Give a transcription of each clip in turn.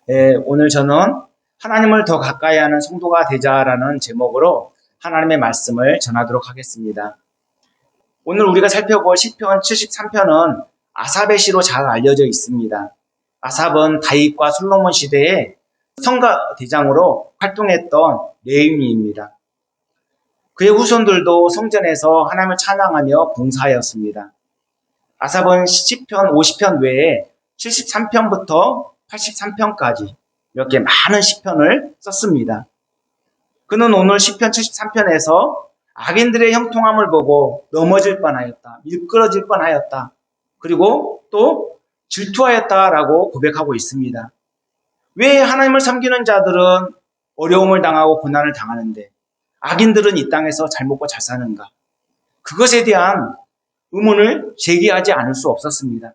오늘 저는 하나님을 더 가까이 하는 성도가 되자라는 제목으로 하나님의 말씀을 전하도록 하겠습니다. 오늘 우리가 살펴볼 시편 73편은 아삽의 시로 잘 알려져 있습니다. 아삽은 다윗과 솔로몬 시대에 성가 대장으로 활동했던 레위인입니다. 그의 후손들도 성전에서 하나님을 찬양하며 봉사하였습니다. 아삽은 시편 50편 외에 73편부터 83편까지 이렇게 많은 시편을 썼습니다. 그는 오늘 시편 73편에서 악인들의 형통함을 보고 넘어질 뻔하였다, 미끄러질 뻔하였다, 그리고 또 질투하였다라고 고백하고 있습니다. 왜 하나님을 섬기는 자들은 어려움을 당하고 고난을 당하는데 악인들은 이 땅에서 잘 먹고 잘 사는가? 그것에 대한 의문을 제기하지 않을 수 없었습니다.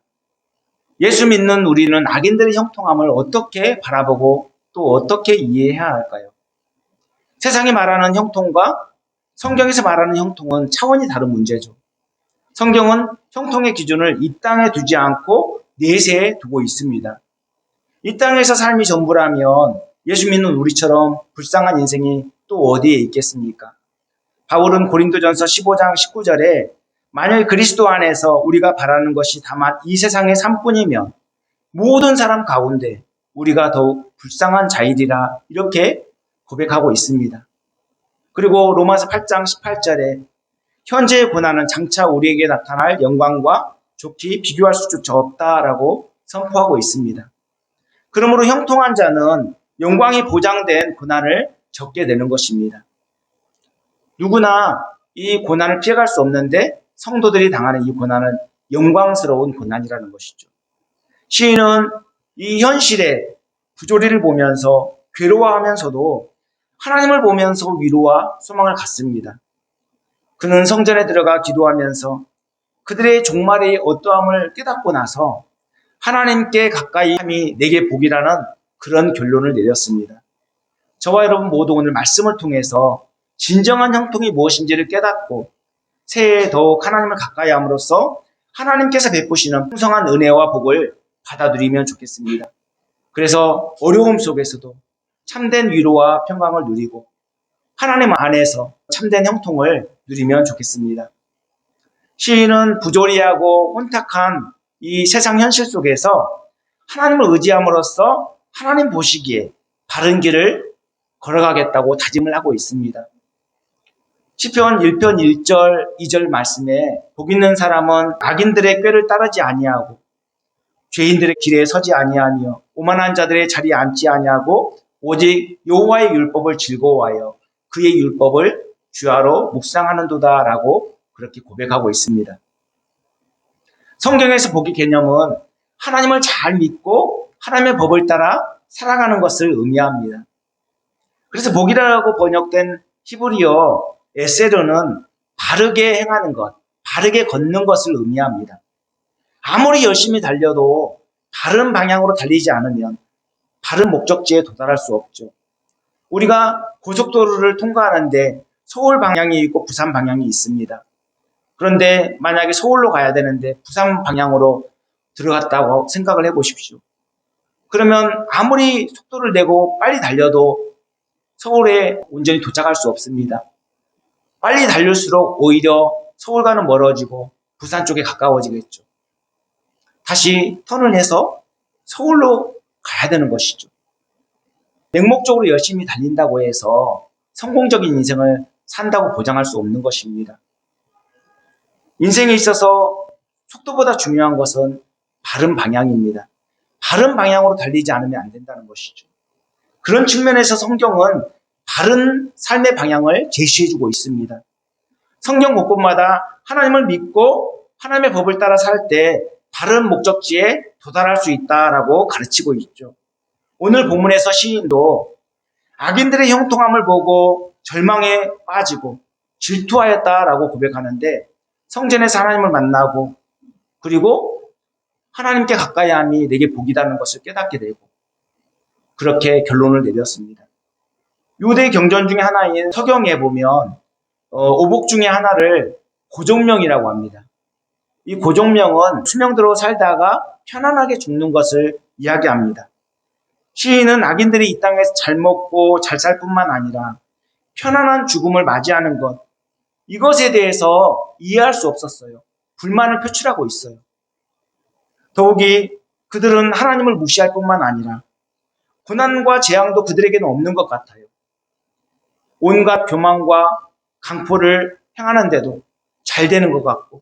예수 믿는 우리는 악인들의 형통함을 어떻게 바라보고 또 어떻게 이해해야 할까요? 세상이 말하는 형통과 성경에서 말하는 형통은 차원이 다른 문제죠. 성경은 형통의 기준을 이 땅에 두지 않고 내세에 두고 있습니다. 이 땅에서 삶이 전부라면 예수 믿는 우리처럼 불쌍한 인생이 또 어디에 있겠습니까? 바울은 고린도전서 15장 19절에 만약 그리스도 안에서 우리가 바라는 것이 다만 이 세상의 삶뿐이면 모든 사람 가운데 우리가 더욱 불쌍한 자이리라 이렇게 고백하고 있습니다. 그리고 로마서 8장 18절에 현재의 고난은 장차 우리에게 나타날 영광과 좋게 비교할 수조차 없다라고 선포하고 있습니다. 그러므로 형통한 자는 영광이 보장된 고난을 겪게 되는 것입니다. 누구나 이 고난을 피해갈 수 없는데 성도들이 당하는 이 고난은 영광스러운 고난이라는 것이죠. 시인은 이 현실의 부조리를 보면서 괴로워하면서도 하나님을 보면서 위로와 소망을 갖습니다. 그는 성전에 들어가 기도하면서 그들의 종말의 어떠함을 깨닫고 나서 하나님께 가까이 함이 내게 복이라는 그런 결론을 내렸습니다. 저와 여러분 모두 오늘 말씀을 통해서 진정한 형통이 무엇인지를 깨닫고 새해에 더욱 하나님을 가까이 함으로써 하나님께서 베푸시는 풍성한 은혜와 복을 받아들이면 좋겠습니다. 그래서 어려움 속에서도 참된 위로와 평강을 누리고 하나님 안에서 참된 형통을 누리면 좋겠습니다. 시인은 부조리하고 혼탁한 이 세상 현실 속에서 하나님을 의지함으로써 하나님 보시기에 바른 길을 걸어가겠다고 다짐을 하고 있습니다. 시편 1편 1절 2절 말씀에 복 있는 사람은 악인들의 꾀를 따르지 아니하고 죄인들의 길에 서지 아니하며 오만한 자들의 자리에 앉지 아니하고 오직 여호와의 율법을 즐거워하여 그의 율법을 주야로 묵상하는도다라고 그렇게 고백하고 있습니다. 성경에서 복의 개념은 하나님을 잘 믿고 하나님의 법을 따라 살아가는 것을 의미합니다. 그래서 복이라고 번역된 히브리어 에세르는 바르게 행하는 것, 바르게 걷는 것을 의미합니다. 아무리 열심히 달려도 바른 방향으로 달리지 않으면 바른 목적지에 도달할 수 없죠. 우리가 고속도로를 통과하는데 서울 방향이 있고 부산 방향이 있습니다. 그런데 만약에 서울로 가야 되는데 부산 방향으로 들어갔다고 생각을 해보십시오. 그러면 아무리 속도를 내고 빨리 달려도 서울에 온전히 도착할 수 없습니다. 빨리 달릴수록 오히려 서울과는 멀어지고 부산 쪽에 가까워지겠죠. 다시 턴을 해서 서울로 가야 되는 것이죠. 맹목적으로 열심히 달린다고 해서 성공적인 인생을 산다고 보장할 수 없는 것입니다. 인생에 있어서 속도보다 중요한 것은 바른 방향입니다. 바른 방향으로 달리지 않으면 안 된다는 것이죠. 그런 측면에서 성경은 바른 삶의 방향을 제시해주고 있습니다. 성경 곳곳마다 하나님을 믿고 하나님의 법을 따라 살 때 바른 목적지에 도달할 수 있다라고 가르치고 있죠. 오늘 본문에서 시인도 악인들의 형통함을 보고 절망에 빠지고 질투하였다라고 고백하는데 성전에서 하나님을 만나고 그리고 하나님께 가까이 함이 내게 복이라는 것을 깨닫게 되고 그렇게 결론을 내렸습니다. 유대 경전 중에 하나인 서경에 보면 오복 중에 하나를 고종명이라고 합니다. 이 고종명은 수명대로 살다가 편안하게 죽는 것을 이야기합니다. 시인은 악인들이 이 땅에서 잘 먹고 잘 살 뿐만 아니라 편안한 죽음을 맞이하는 것, 이것에 대해서 이해할 수 없었어요. 불만을 표출하고 있어요. 더욱이 그들은 하나님을 무시할 뿐만 아니라 고난과 재앙도 그들에게는 없는 것 같아요. 온갖 교만과 강포를 행하는데도 잘 되는 것 같고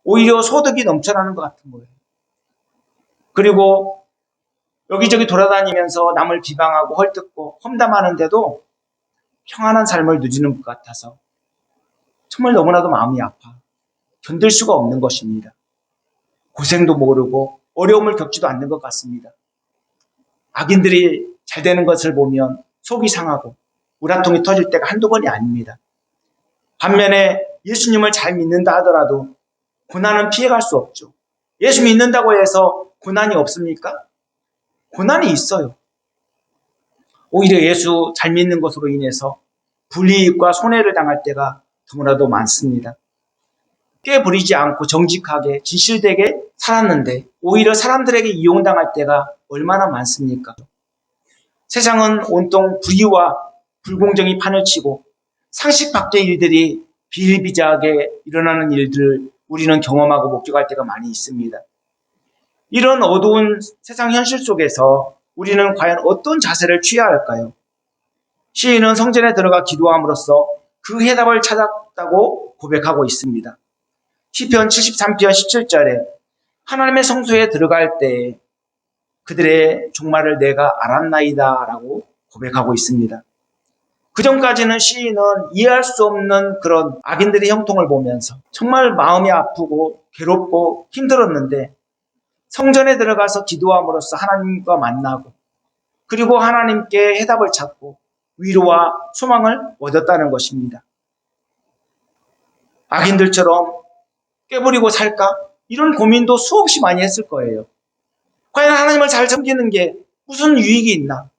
오히려 소득이 넘쳐나는 것 같은 거예요. 그리고 여기저기 돌아다니면서 남을 비방하고 헐뜯고 험담하는데도 평안한 삶을 누리는 것 같아서 정말 너무나도 마음이 아파 견딜 수가 없는 것입니다. 고생도 모르고 어려움을 겪지도 않는 것 같습니다. 악인들이 잘 되는 것을 보면 속이 상하고 우라통이 터질 때가 한두 번이 아닙니다. 반면에 예수님을 잘 믿는다 하더라도 고난은 피해갈 수 없죠. 예수 믿는다고 해서 고난이 없습니까? 고난이 있어요. 오히려 예수 잘 믿는 것으로 인해서 불이익과 손해를 당할 때가 너무나도 많습니다. 꽤 부리지 않고 정직하게 진실되게 살았는데 오히려 사람들에게 이용당할 때가 얼마나 많습니까? 세상은 온통 불의와 불공정이 판을 치고 상식 밖의 일들이 비일비재하게 일어나는 일들을 우리는 경험하고 목격할 때가 많이 있습니다. 이런 어두운 세상 현실 속에서 우리는 과연 어떤 자세를 취해야 할까요? 시인은 성전에 들어가 기도함으로써 그 해답을 찾았다고 고백하고 있습니다. 시편 73편 17절에 하나님의 성소에 들어갈 때 그들의 종말을 내가 알았나이다 라고 고백하고 있습니다. 그 전까지는 시인은 이해할 수 없는 그런 악인들의 형통을 보면서 정말 마음이 아프고 괴롭고 힘들었는데 성전에 들어가서 기도함으로써 하나님과 만나고 그리고 하나님께 해답을 찾고 위로와 소망을 얻었다는 것입니다. 악인들처럼 깨부리고 살까? 이런 고민도 수없이 많이 했을 거예요. 과연 하나님을 잘 섬기는 게 무슨 유익이 있나?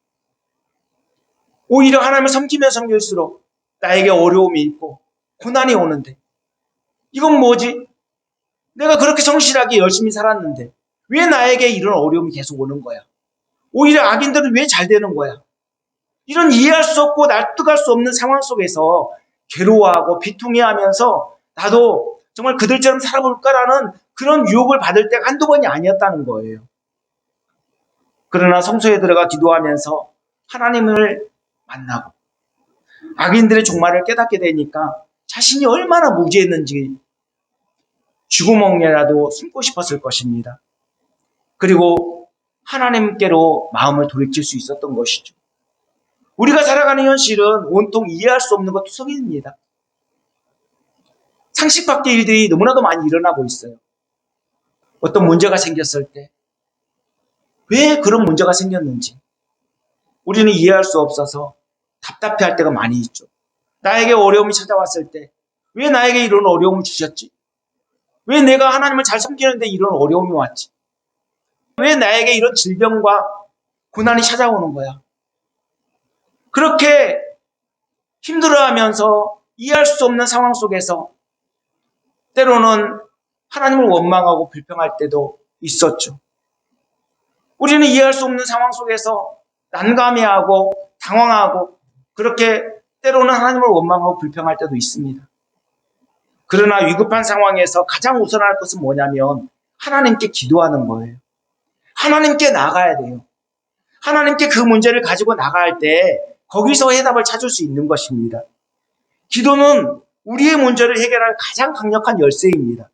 오히려 하나님을 섬기면 섬길수록 나에게 어려움이 있고 고난이 오는데 이건 뭐지? 내가 그렇게 성실하게 열심히 살았는데 왜 나에게 이런 어려움이 계속 오는 거야? 오히려 악인들은 왜 잘 되는 거야? 이런 이해할 수 없고 납득할 수 없는 상황 속에서 괴로워하고 비통해하면서 나도 정말 그들처럼 살아볼까라는 그런 유혹을 받을 때가 한두 번이 아니었다는 거예요. 그러나 성소에 들어가 기도하면서 하나님을 만나고 악인들의 종말을 깨닫게 되니까 자신이 얼마나 무지했는지 쥐구멍이라도 숨고 싶었을 것입니다. 그리고 하나님께로 마음을 돌이킬 수 있었던 것이죠. 우리가 살아가는 현실은 온통 이해할 수 없는 것 투성입니다. 상식 밖의 일들이 너무나도 많이 일어나고 있어요. 어떤 문제가 생겼을 때 왜 그런 문제가 생겼는지 우리는 이해할 수 없어서 답답해할 때가 많이 있죠. 나에게 어려움이 찾아왔을 때 왜 나에게 이런 어려움을 주셨지? 왜 내가 하나님을 잘 섬기는데 이런 어려움이 왔지? 왜 나에게 이런 질병과 고난이 찾아오는 거야? 그렇게 힘들어하면서 이해할 수 없는 상황 속에서 때로는 하나님을 원망하고 불평할 때도 있었죠. 우리는 이해할 수 없는 상황 속에서 난감해하고 당황하고 그렇게 때로는 하나님을 원망하고 불평할 때도 있습니다. 그러나 위급한 상황에서 가장 우선할 것은 뭐냐면 하나님께 기도하는 거예요. 하나님께 나가야 돼요. 하나님께 그 문제를 가지고 나갈 때 거기서 해답을 찾을 수 있는 것입니다. 기도는 우리의 문제를 해결할 가장 강력한 열쇠입니다.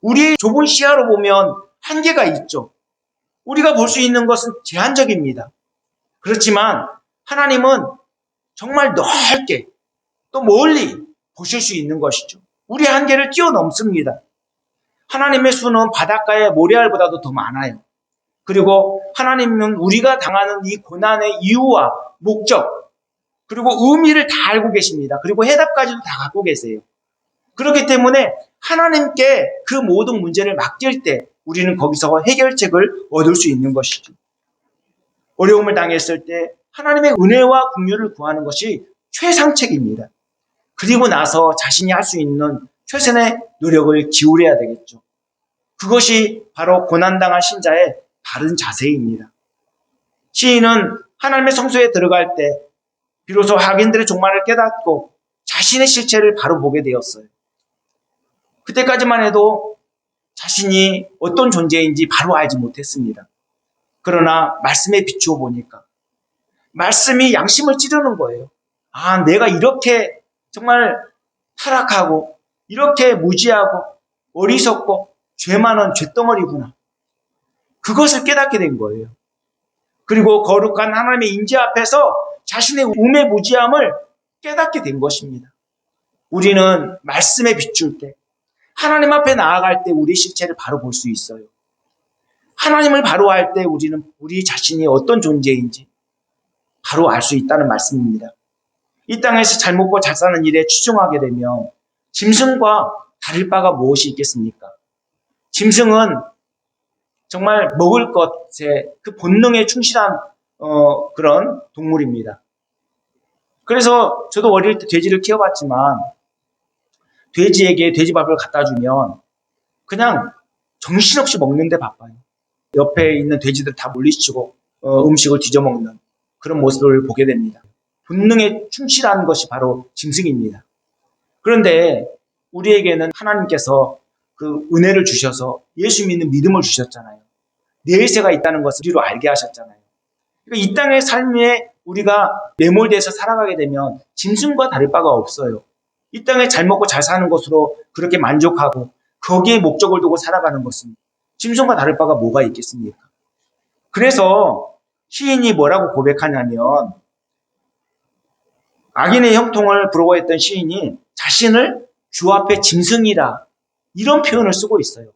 우리의 좁은 시야로 보면 한계가 있죠. 우리가 볼 수 있는 것은 제한적입니다. 그렇지만 하나님은 정말 넓게 또 멀리 보실 수 있는 것이죠. 우리의 한계를 뛰어넘습니다. 하나님의 수는 바닷가의 모래알보다도 더 많아요. 그리고 하나님은 우리가 당하는 이 고난의 이유와 목적 그리고 의미를 다 알고 계십니다. 그리고 해답까지도 다 갖고 계세요. 그렇기 때문에 하나님께 그 모든 문제를 맡길 때 우리는 거기서 해결책을 얻을 수 있는 것이죠. 어려움을 당했을 때 하나님의 은혜와 긍휼을 구하는 것이 최상책입니다. 그리고 나서 자신이 할 수 있는 최선의 노력을 기울여야 되겠죠. 그것이 바로 고난당한 신자의 바른 자세입니다. 시인은 하나님의 성소에 들어갈 때 비로소 악인들의 종말을 깨닫고 자신의 실체를 바로 보게 되었어요. 그때까지만 해도 자신이 어떤 존재인지 바로 알지 못했습니다. 그러나 말씀에 비추어 보니까 말씀이 양심을 찌르는 거예요. 아, 내가 이렇게 정말 타락하고 이렇게 무지하고 어리석고 죄 많은 죄덩어리구나. 그것을 깨닫게 된 거예요. 그리고 거룩한 하나님의 임재 앞에서 자신의 우매무지함을 깨닫게 된 것입니다. 우리는 말씀에 비출 때, 하나님 앞에 나아갈 때 우리 실체를 바로 볼 수 있어요. 하나님을 바로 알 때 우리는 우리 자신이 어떤 존재인지 바로 알 수 있다는 말씀입니다. 이 땅에서 잘 먹고 잘 사는 일에 치중하게 되면 짐승과 다를 바가 무엇이 있겠습니까? 짐승은 정말 먹을 것에 그 본능에 충실한 그런 동물입니다. 그래서 저도 어릴 때 돼지를 키워봤지만 돼지에게 돼지밥을 갖다 주면 그냥 정신없이 먹는데 바빠요. 옆에 있는 돼지들 다 물리치고 음식을 뒤져먹는 그런 모습을 보게 됩니다. 본능에 충실한 것이 바로 짐승입니다. 그런데 우리에게는 하나님께서 그 은혜를 주셔서 예수 믿는 믿음을 주셨잖아요. 내세가 있다는 것을 우리로 알게 하셨잖아요. 그러니까 이 땅의 삶에 우리가 매몰돼서 살아가게 되면 짐승과 다를 바가 없어요. 이 땅에 잘 먹고 잘 사는 것으로 그렇게 만족하고 거기에 목적을 두고 살아가는 것은 짐승과 다를 바가 뭐가 있겠습니까? 그래서 시인이 뭐라고 고백하냐면 악인의 형통을 부러워했던 시인이 자신을 주 앞에 짐승이라 이런 표현을 쓰고 있어요.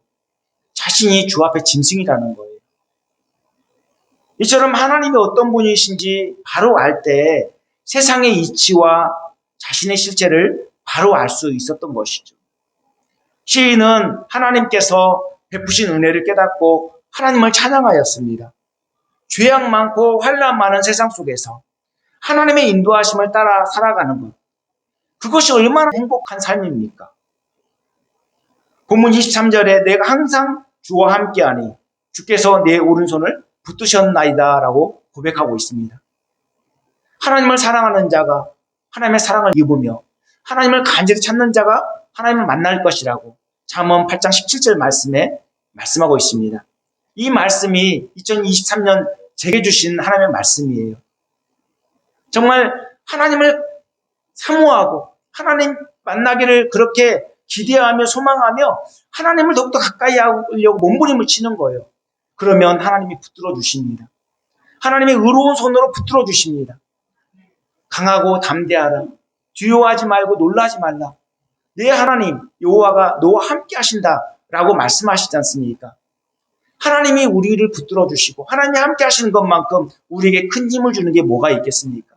자신이 주 앞에 짐승이라는 거예요. 이처럼 하나님이 어떤 분이신지 바로 알 때 세상의 이치와 자신의 실체를 바로 알 수 있었던 것이죠. 시인은 하나님께서 베푸신 은혜를 깨닫고 하나님을 찬양하였습니다. 죄악 많고 환난 많은 세상 속에서 하나님의 인도하심을 따라 살아가는 것. 그것이 얼마나 행복한 삶입니까? 본문 23절에 내가 항상 주와 함께하니 주께서 내 오른손을 붙드셨나이다 라고 고백하고 있습니다. 하나님을 사랑하는 자가 하나님의 사랑을 입으며 하나님을 간절히 찾는 자가 하나님을 만날 것이라고 잠언 8장 17절 말씀에 말씀하고 있습니다. 이 말씀이 2023년 제게 주신 하나님의 말씀이에요. 정말 하나님을 사모하고 하나님 만나기를 그렇게 기대하며 소망하며 하나님을 더욱더 가까이 하려고 몸부림을 치는 거예요. 그러면 하나님이 붙들어 주십니다. 하나님의 의로운 손으로 붙들어 주십니다. 강하고 담대하라. 두려워하지 말고 놀라지 말라. 내 하나님 여호와가 너와 함께 하신다라고 말씀하시지 않습니까? 하나님이 우리를 붙들어 주시고 하나님이 함께 하시는 것만큼 우리에게 큰 힘을 주는 게 뭐가 있겠습니까?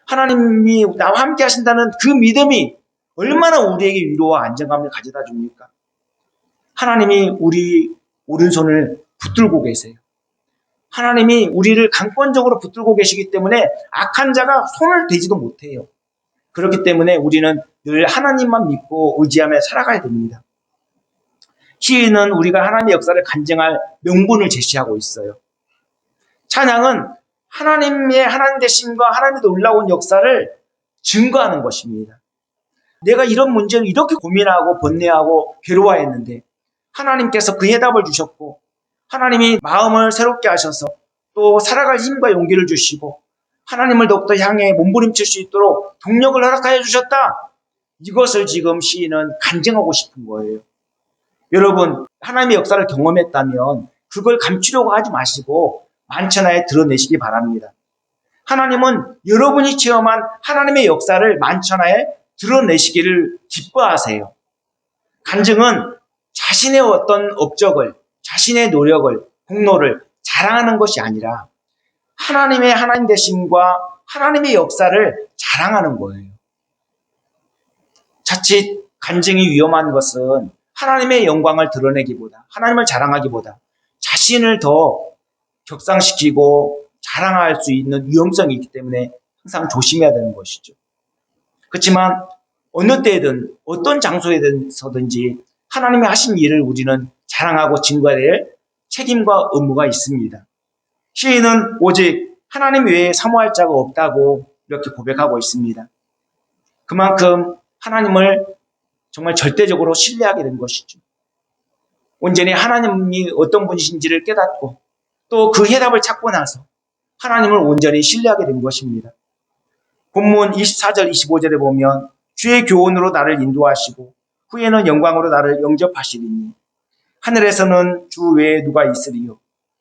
하나님이 나와 함께 하신다는 그 믿음이 얼마나 우리에게 위로와 안정감을 가져다 줍니까? 하나님이 우리 오른손을 붙들고 계세요. 하나님이 우리를 강권적으로 붙들고 계시기 때문에 악한 자가 손을 대지도 못해요. 그렇기 때문에 우리는 늘 하나님만 믿고 의지하며 살아가야 됩니다. 시인은 우리가 하나님의 역사를 간증할 명분을 제시하고 있어요. 찬양은 하나님의 하나님 되심과 하나님의 놀라운 역사를 증거하는 것입니다. 내가 이런 문제를 이렇게 고민하고 번뇌하고 괴로워했는데 하나님께서 그 해답을 주셨고 하나님이 마음을 새롭게 하셔서 또 살아갈 힘과 용기를 주시고 하나님을 더욱더 향해 몸부림칠 수 있도록 동력을 허락하여 주셨다. 이것을 지금 시인은 간증하고 싶은 거예요. 여러분, 하나님의 역사를 경험했다면 그걸 감추려고 하지 마시고 만천하에 드러내시기 바랍니다. 하나님은 여러분이 체험한 하나님의 역사를 만천하에 드러내시기를 기뻐하세요. 간증은 자신의 어떤 업적을, 자신의 노력을, 공로를 자랑하는 것이 아니라 하나님의 하나님 되심과 하나님의 역사를 자랑하는 거예요. 자칫 간증이 위험한 것은 하나님의 영광을 드러내기보다, 하나님을 자랑하기보다 자신을 더 격상시키고 자랑할 수 있는 위험성이 있기 때문에 항상 조심해야 되는 것이죠. 그렇지만 어느 때든 어떤 장소에서든지 하나님이 하신 일을 우리는 자랑하고 증거해야 될 책임과 의무가 있습니다. 시인은 오직 하나님 외에 사모할 자가 없다고 이렇게 고백하고 있습니다. 그만큼 하나님을 정말 절대적으로 신뢰하게 된 것이죠. 온전히 하나님이 어떤 분이신지를 깨닫고 또 그 해답을 찾고 나서 하나님을 온전히 신뢰하게 된 것입니다. 본문 24절 25절에 보면 주의 교훈으로 나를 인도하시고 후에는 영광으로 나를 영접하시리니 하늘에서는 주 외에 누가 있으리요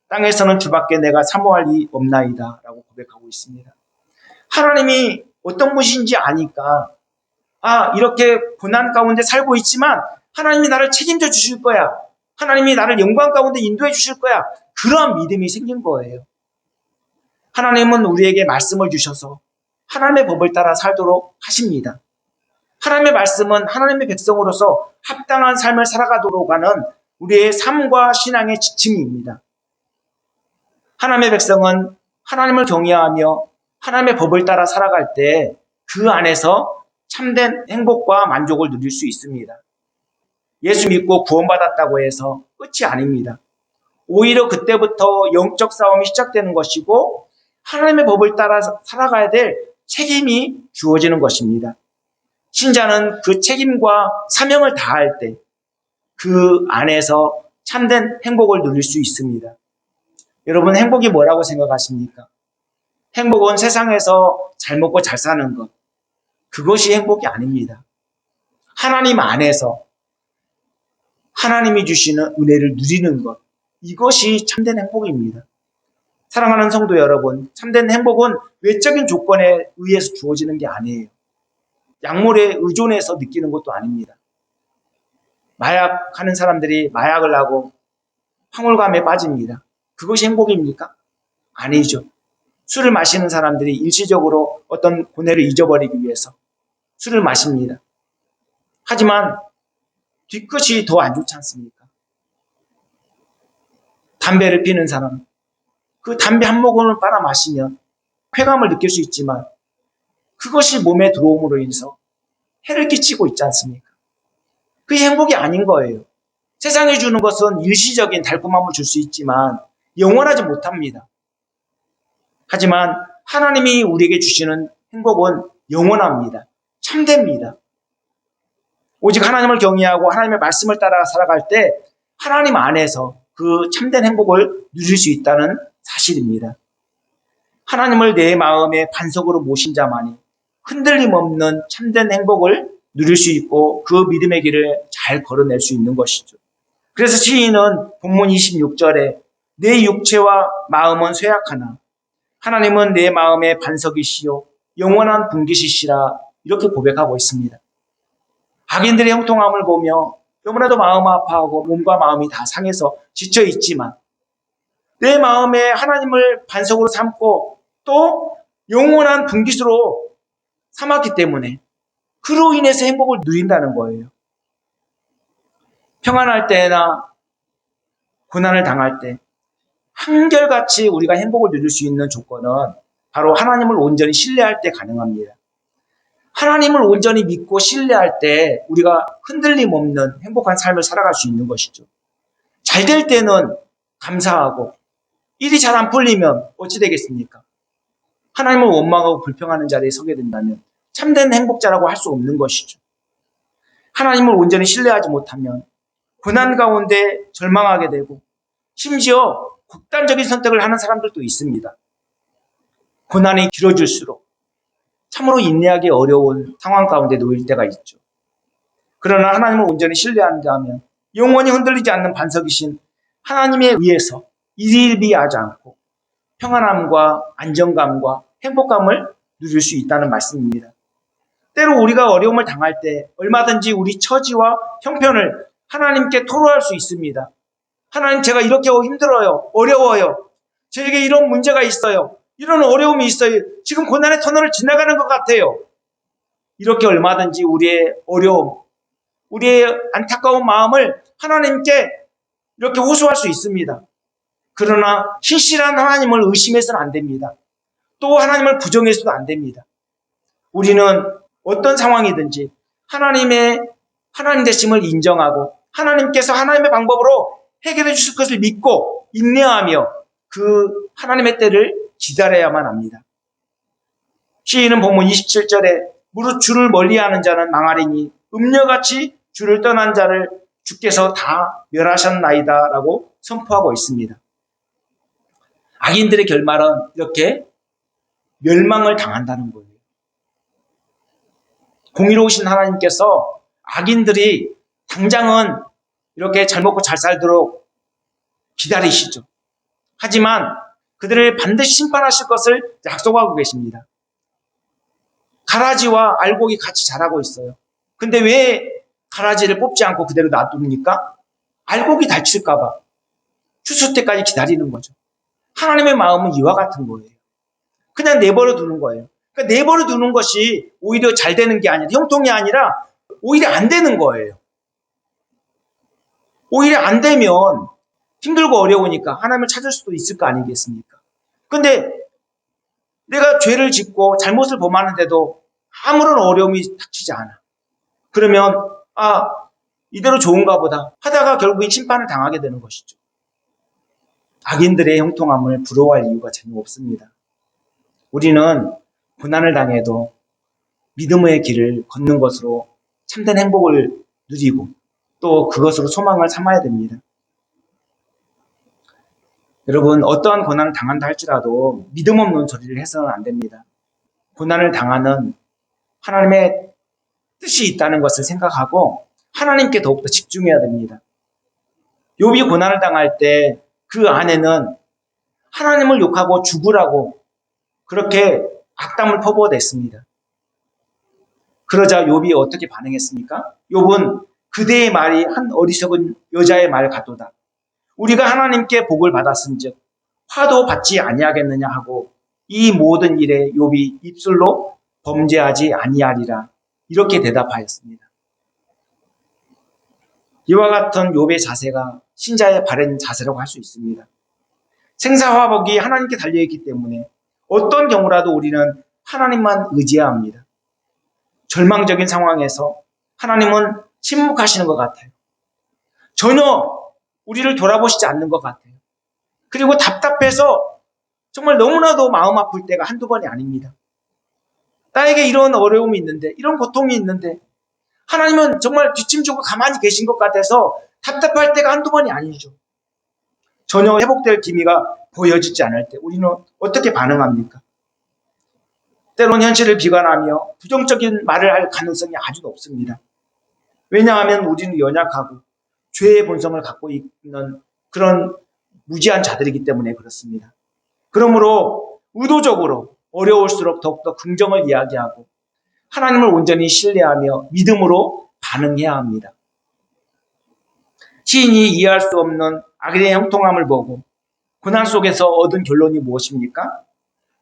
땅에서는 주밖에 내가 사모할 이 없나이다 라고 고백하고 있습니다. 하나님이 어떤 분이신지 아니까 이렇게 고난 가운데 살고 있지만 하나님이 나를 책임져 주실 거야. 하나님이 나를 영광 가운데 인도해 주실 거야. 그런 믿음이 생긴 거예요. 하나님은 우리에게 말씀을 주셔서 하나님의 법을 따라 살도록 하십니다. 하나님의 말씀은 하나님의 백성으로서 합당한 삶을 살아가도록 하는 우리의 삶과 신앙의 지침입니다. 하나님의 백성은 하나님을 경외하며 하나님의 법을 따라 살아갈 때 그 안에서 참된 행복과 만족을 누릴 수 있습니다. 예수 믿고 구원받았다고 해서 끝이 아닙니다. 오히려 그때부터 영적 싸움이 시작되는 것이고 하나님의 법을 따라 살아가야 될 책임이 주어지는 것입니다. 신자는 그 책임과 사명을 다할 때 그 안에서 참된 행복을 누릴 수 있습니다. 여러분, 행복이 뭐라고 생각하십니까? 행복은 세상에서 잘 먹고 잘 사는 것, 그것이 행복이 아닙니다. 하나님 안에서 하나님이 주시는 은혜를 누리는 것, 이것이 참된 행복입니다. 사랑하는 성도 여러분, 참된 행복은 외적인 조건에 의해서 주어지는 게 아니에요. 약물에 의존해서 느끼는 것도 아닙니다. 마약하는 사람들이 마약을 하고 황홀감에 빠집니다. 그것이 행복입니까? 아니죠. 술을 마시는 사람들이 일시적으로 어떤 고뇌를 잊어버리기 위해서 술을 마십니다. 하지만 뒤끝이 더 안 좋지 않습니까? 담배를 피는 사람, 그 담배 한 모금을 빨아 마시면 쾌감을 느낄 수 있지만 그것이 몸에 들어옴으로 인해서 해를 끼치고 있지 않습니까? 그게 행복이 아닌 거예요. 세상이 주는 것은 일시적인 달콤함을 줄 수 있지만 영원하지 못합니다. 하지만 하나님이 우리에게 주시는 행복은 영원합니다. 참됩니다. 오직 하나님을 경외하고 하나님의 말씀을 따라 살아갈 때 하나님 안에서 그 참된 행복을 누릴 수 있다는 사실입니다. 하나님을 내 마음의 반석으로 모신 자만이 흔들림 없는 참된 행복을 누릴 수 있고 그 믿음의 길을 잘 걸어낼 수 있는 것이죠. 그래서 시인은 본문 26절에 내 육체와 마음은 쇠약하나 하나님은 내 마음의 반석이시요 영원한 분기시시라 이렇게 고백하고 있습니다. 악인들의 형통함을 보며 너무나도 마음 아파하고 몸과 마음이 다 상해서 지쳐 있지만 내 마음에 하나님을 반석으로 삼고 또 영원한 분기수로 삼았기 때문에 그로 인해서 행복을 누린다는 거예요. 평안할 때나 고난을 당할 때 한결같이 우리가 행복을 누릴 수 있는 조건은 바로 하나님을 온전히 신뢰할 때 가능합니다. 하나님을 온전히 믿고 신뢰할 때 우리가 흔들림 없는 행복한 삶을 살아갈 수 있는 것이죠. 잘 될 때는 감사하고 일이 잘 안 풀리면 어찌 되겠습니까? 하나님을 원망하고 불평하는 자리에 서게 된다면 참된 행복자라고 할 수 없는 것이죠. 하나님을 온전히 신뢰하지 못하면 고난 가운데 절망하게 되고 심지어 극단적인 선택을 하는 사람들도 있습니다. 고난이 길어질수록 참으로 인내하기 어려운 상황 가운데 놓일 때가 있죠. 그러나 하나님을 온전히 신뢰한다면 영원히 흔들리지 않는 반석이신 하나님에 의해서 일일비하지 않고 평안함과 안정감과 행복감을 누릴 수 있다는 말씀입니다. 때로 우리가 어려움을 당할 때 얼마든지 우리 처지와 형편을 하나님께 토로할 수 있습니다. 하나님, 제가 이렇게 힘들어요. 어려워요. 저에게 이런 문제가 있어요. 이런 어려움이 있어요. 지금 고난의 터널을 지나가는 것 같아요. 이렇게 얼마든지 우리의 어려움, 우리의 안타까운 마음을 하나님께 이렇게 호소할 수 있습니다. 그러나 신실한 하나님을 의심해서는 안 됩니다. 또 하나님을 부정해서도 안 됩니다. 우리는 어떤 상황이든지 하나님 되심을 인정하고 하나님께서 하나님의 방법으로 해결해 주실 것을 믿고 인내하며 그 하나님의 때를 기다려야만 합니다. 시인은 본문 27절에 무릇 주를 멀리하는 자는 망하리니 음녀같이 주를 떠난 자를 주께서 다 멸하셨나이다 라고 선포하고 있습니다. 악인들의 결말은 이렇게 멸망을 당한다는 거예요. 공의로우신 하나님께서 악인들이 당장은 이렇게 잘 먹고 잘 살도록 기다리시죠. 하지만 그들을 반드시 심판하실 것을 약속하고 계십니다. 가라지와 알곡이 같이 자라고 있어요. 근데 왜 가라지를 뽑지 않고 그대로 놔둡니까? 알곡이 다칠까 봐 추수 때까지 기다리는 거죠. 하나님의 마음은 이와 같은 거예요. 그냥 내버려 두는 거예요. 그러니까 내버려 두는 것이 오히려 잘 되는 게 아니라, 형통이 아니라 오히려 안 되는 거예요. 오히려 안 되면 힘들고 어려우니까 하나님을 찾을 수도 있을 거 아니겠습니까? 근데 내가 죄를 짓고 잘못을 범하는데도 아무런 어려움이 닥치지 않아. 그러면 이대로 좋은가 보다 하다가 결국엔 심판을 당하게 되는 것이죠. 악인들의 형통함을 부러워할 이유가 전혀 없습니다. 우리는 고난을 당해도 믿음의 길을 걷는 것으로 참된 행복을 누리고 또 그것으로 소망을 삼아야 됩니다. 여러분, 어떠한 고난을 당한다 할지라도 믿음 없는 소리를 해서는 안 됩니다. 고난을 당하는 하나님의 뜻이 있다는 것을 생각하고 하나님께 더욱더 집중해야 됩니다. 욥이 고난을 당할 때 그 안에는 하나님을 욕하고 죽으라고 그렇게 악담을 퍼부어댔습니다. 그러자 욥이 어떻게 반응했습니까? 욥은 그대의 말이 한 어리석은 여자의 말 같도다. 우리가 하나님께 복을 받았은즉 화도 받지 아니하겠느냐 하고 이 모든 일에 욥이 입술로 범죄하지 아니하리라 이렇게 대답하였습니다. 이와 같은 욥의 자세가 신자의 바른 자세라고 할 수 있습니다. 생사화복이 하나님께 달려있기 때문에 어떤 경우라도 우리는 하나님만 의지해야 합니다. 절망적인 상황에서 하나님은 침묵하시는 것 같아요. 전혀 우리를 돌아보시지 않는 것 같아요. 그리고 답답해서 정말 너무나도 마음 아플 때가 한두 번이 아닙니다. 나에게 이런 어려움이 있는데, 이런 고통이 있는데 하나님은 정말 뒷짐지고 가만히 계신 것 같아서 답답할 때가 한두 번이 아니죠. 전혀 회복될 기미가 보여지지 않을 때 우리는 어떻게 반응합니까? 때론 현실을 비관하며 부정적인 말을 할 가능성이 아주 높습니다. 왜냐하면 우리는 연약하고 죄의 본성을 갖고 있는 그런 무지한 자들이기 때문에 그렇습니다. 그러므로 의도적으로 어려울수록 더욱더 긍정을 이야기하고 하나님을 온전히 신뢰하며 믿음으로 반응해야 합니다. 시인이 이해할 수 없는 악인의 형통함을 보고 고난 속에서 얻은 결론이 무엇입니까?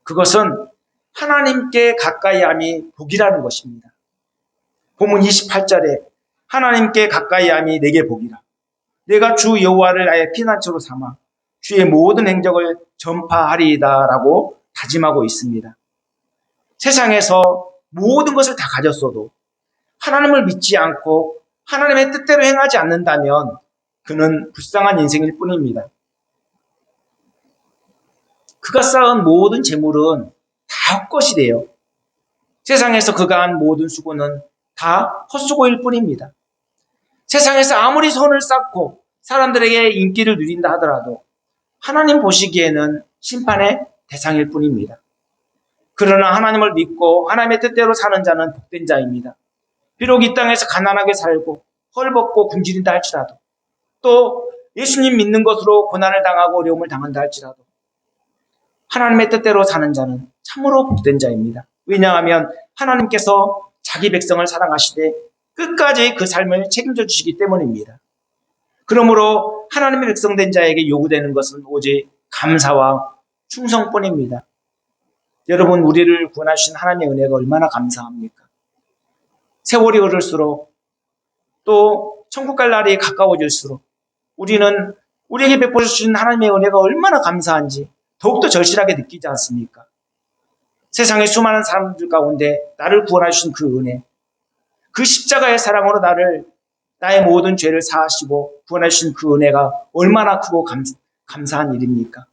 그것은 하나님께 가까이함이 복이라는 것입니다. 본문 28절에 하나님께 가까이함이 내게 복이라. 내가 주 여호와를 나의 피난처로 삼아 주의 모든 행적을 전파하리이다 라고 다짐하고 있습니다. 세상에서 모든 것을 다 가졌어도 하나님을 믿지 않고 하나님의 뜻대로 행하지 않는다면 그는 불쌍한 인생일 뿐입니다. 그가 쌓은 모든 재물은 다 헛것이래요. 세상에서 그가 한 모든 수고는 다 헛수고일 뿐입니다. 세상에서 아무리 선을 쌓고 사람들에게 인기를 누린다 하더라도 하나님 보시기에는 심판의 대상일 뿐입니다. 그러나 하나님을 믿고 하나님의 뜻대로 사는 자는 복된 자입니다. 비록 이 땅에서 가난하게 살고 헐벗고 굶주린다 할지라도 또 예수님 믿는 것으로 고난을 당하고 어려움을 당한다 할지라도 하나님의 뜻대로 사는 자는 참으로 복된 자입니다. 왜냐하면 하나님께서 자기 백성을 사랑하시되 끝까지 그 삶을 책임져 주시기 때문입니다. 그러므로 하나님의 백성된 자에게 요구되는 것은 오직 감사와 충성뿐입니다. 여러분, 우리를 구원하신 하나님의 은혜가 얼마나 감사합니까? 세월이 흐를수록 또 천국 갈 날이 가까워질수록 우리는 우리에게 베풀어 주신 하나님의 은혜가 얼마나 감사한지 더욱더 절실하게 느끼지 않습니까? 세상의 수많은 사람들 가운데 나를 구원하신 그 은혜, 그 십자가의 사랑으로 나의 모든 죄를 사하시고 구원하신 그 은혜가 얼마나 크고 감사한 일입니까?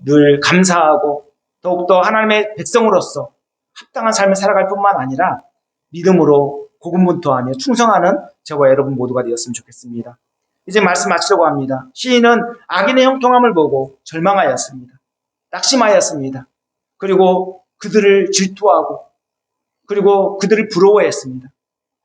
늘 감사하고 더욱더 하나님의 백성으로서 합당한 삶을 살아갈 뿐만 아니라 믿음으로 고군분투하며 충성하는 저와 여러분 모두가 되었으면 좋겠습니다. 이제 말씀 마치려고 합니다. 시인은 악인의 형통함을 보고 절망하였습니다. 낙심하였습니다. 그리고 그들을 질투하고 그리고 그들을 부러워했습니다.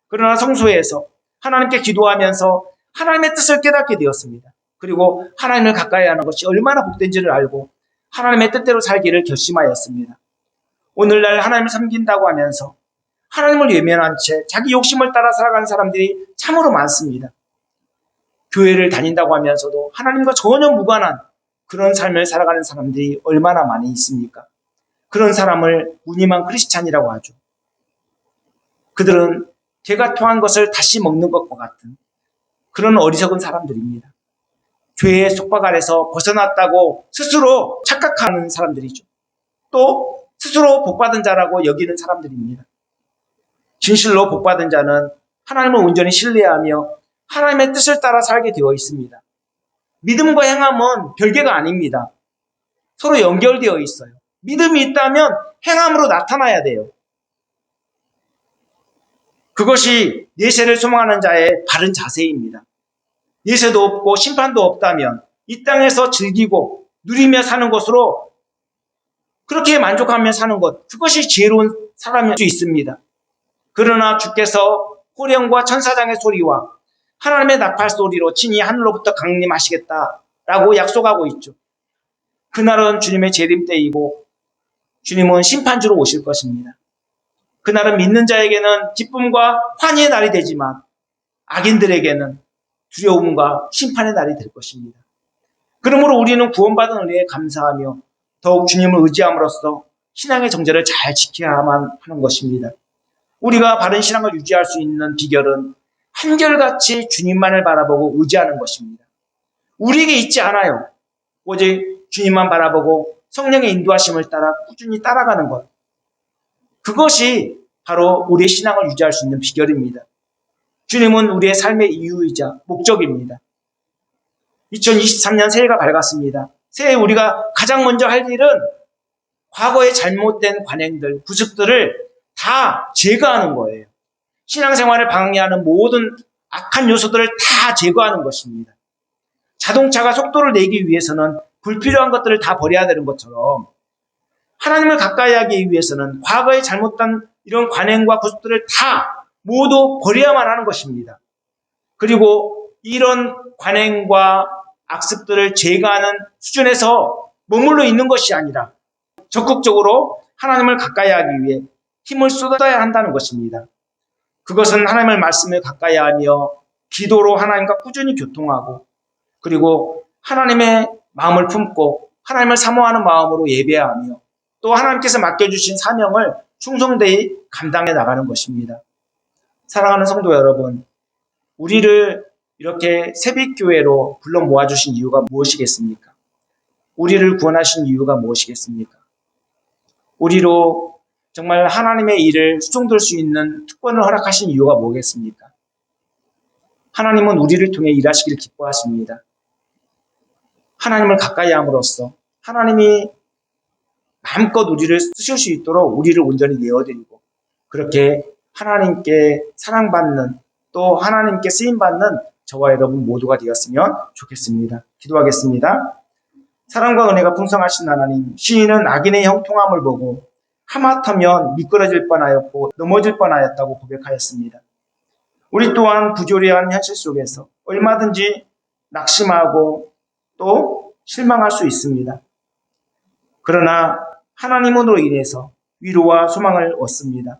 그러나 성소에서 하나님께 기도하면서 하나님의 뜻을 깨닫게 되었습니다. 그리고 하나님을 가까이 하는 것이 얼마나 복된지를 알고 하나님의 뜻대로 살기를 결심하였습니다. 오늘날 하나님을 섬긴다고 하면서 하나님을 외면한 채 자기 욕심을 따라 살아가는 사람들이 참으로 많습니다. 교회를 다닌다고 하면서도 하나님과 전혀 무관한 그런 삶을 살아가는 사람들이 얼마나 많이 있습니까? 그런 사람을 무늬만 크리스찬이라고 하죠. 그들은 개가 토한 것을 다시 먹는 것과 같은 그런 어리석은 사람들입니다. 죄의 속박 아래서 벗어났다고 스스로 착각하는 사람들이죠. 또 스스로 복받은 자라고 여기는 사람들입니다. 진실로 복받은 자는 하나님을 온전히 신뢰하며 하나님의 뜻을 따라 살게 되어 있습니다. 믿음과 행함은 별개가 아닙니다. 서로 연결되어 있어요. 믿음이 있다면 행함으로 나타나야 돼요. 그것이 예세를 소망하는 자의 바른 자세입니다. 예세도 없고 심판도 없다면 이 땅에서 즐기고 누리며 사는 것으로 그렇게 만족하며 사는 것, 그것이 지혜로운 사람일 수 있습니다. 그러나 주께서 호령과 천사장의 소리와 하나님의 나팔 소리로 친히 하늘로부터 강림하시겠다라고 약속하고 있죠. 그날은 주님의 재림 때이고 주님은 심판주로 오실 것입니다. 그날은 믿는 자에게는 기쁨과 환희의 날이 되지만 악인들에게는 두려움과 심판의 날이 될 것입니다. 그러므로 우리는 구원받은 은혜에 감사하며 더욱 주님을 의지함으로써 신앙의 정절을 잘 지켜야만 하는 것입니다. 우리가 바른 신앙을 유지할 수 있는 비결은 한결같이 주님만을 바라보고 의지하는 것입니다. 우리에게 있지 않아요. 오직 주님만 바라보고 성령의 인도하심을 따라 꾸준히 따라가는 것. 그것이 바로 우리의 신앙을 유지할 수 있는 비결입니다. 주님은 우리의 삶의 이유이자 목적입니다. 2023년 새해가 밝았습니다. 새해 우리가 가장 먼저 할 일은 과거의 잘못된 관행들, 구습들을 다 제거하는 거예요. 신앙생활을 방해하는 모든 악한 요소들을 다 제거하는 것입니다. 자동차가 속도를 내기 위해서는 불필요한 것들을 다 버려야 되는 것처럼 하나님을 가까이 하기 위해서는 과거의 잘못된 이런 관행과 구습들을 다 모두 버려야만 하는 것입니다. 그리고 이런 관행과 악습들을 제거하는 수준에서 머물러 있는 것이 아니라 적극적으로 하나님을 가까이 하기 위해 힘을 쏟아야 한다는 것입니다. 그것은 하나님의 말씀을 가까이 하며 기도로 하나님과 꾸준히 교통하고 그리고 하나님의 마음을 품고 하나님을 사모하는 마음으로 예배하며 또 하나님께서 맡겨주신 사명을 충성되이 감당해 나가는 것입니다. 사랑하는 성도 여러분, 우리를 이렇게 새빛교회로 불러 모아주신 이유가 무엇이겠습니까? 우리를 구원하신 이유가 무엇이겠습니까? 우리로 정말 하나님의 일을 수종들 수 있는 특권을 허락하신 이유가 뭐겠습니까? 하나님은 우리를 통해 일하시기를 기뻐하십니다. 하나님을 가까이 함으로써 하나님이 마음껏 우리를 쓰실 수 있도록 우리를 온전히 내어드리고 그렇게 하나님께 사랑받는 또 하나님께 쓰임받는 저와 여러분 모두가 되었으면 좋겠습니다. 기도하겠습니다. 사랑과 은혜가 풍성하신 하나님, 시인은 악인의 형통함을 보고 하마터면 미끄러질 뻔하였고 넘어질 뻔하였다고 고백하였습니다. 우리 또한 부조리한 현실 속에서 얼마든지 낙심하고 또 실망할 수 있습니다. 그러나 하나님으로 인해서 위로와 소망을 얻습니다.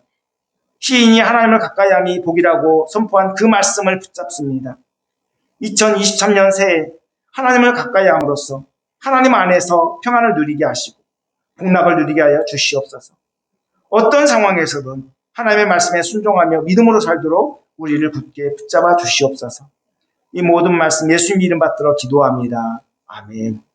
시인이 하나님을 가까이함이 복이라고 선포한 그 말씀을 붙잡습니다. 2023년 새해 하나님을 가까이함으로써 하나님 안에서 평안을 누리게 하시고 복락을 누리게 하여 주시옵소서. 어떤 상황에서든 하나님의 말씀에 순종하며 믿음으로 살도록 우리를 굳게 붙잡아 주시옵소서. 이 모든 말씀 예수님 이름 받들어 기도합니다. 아멘.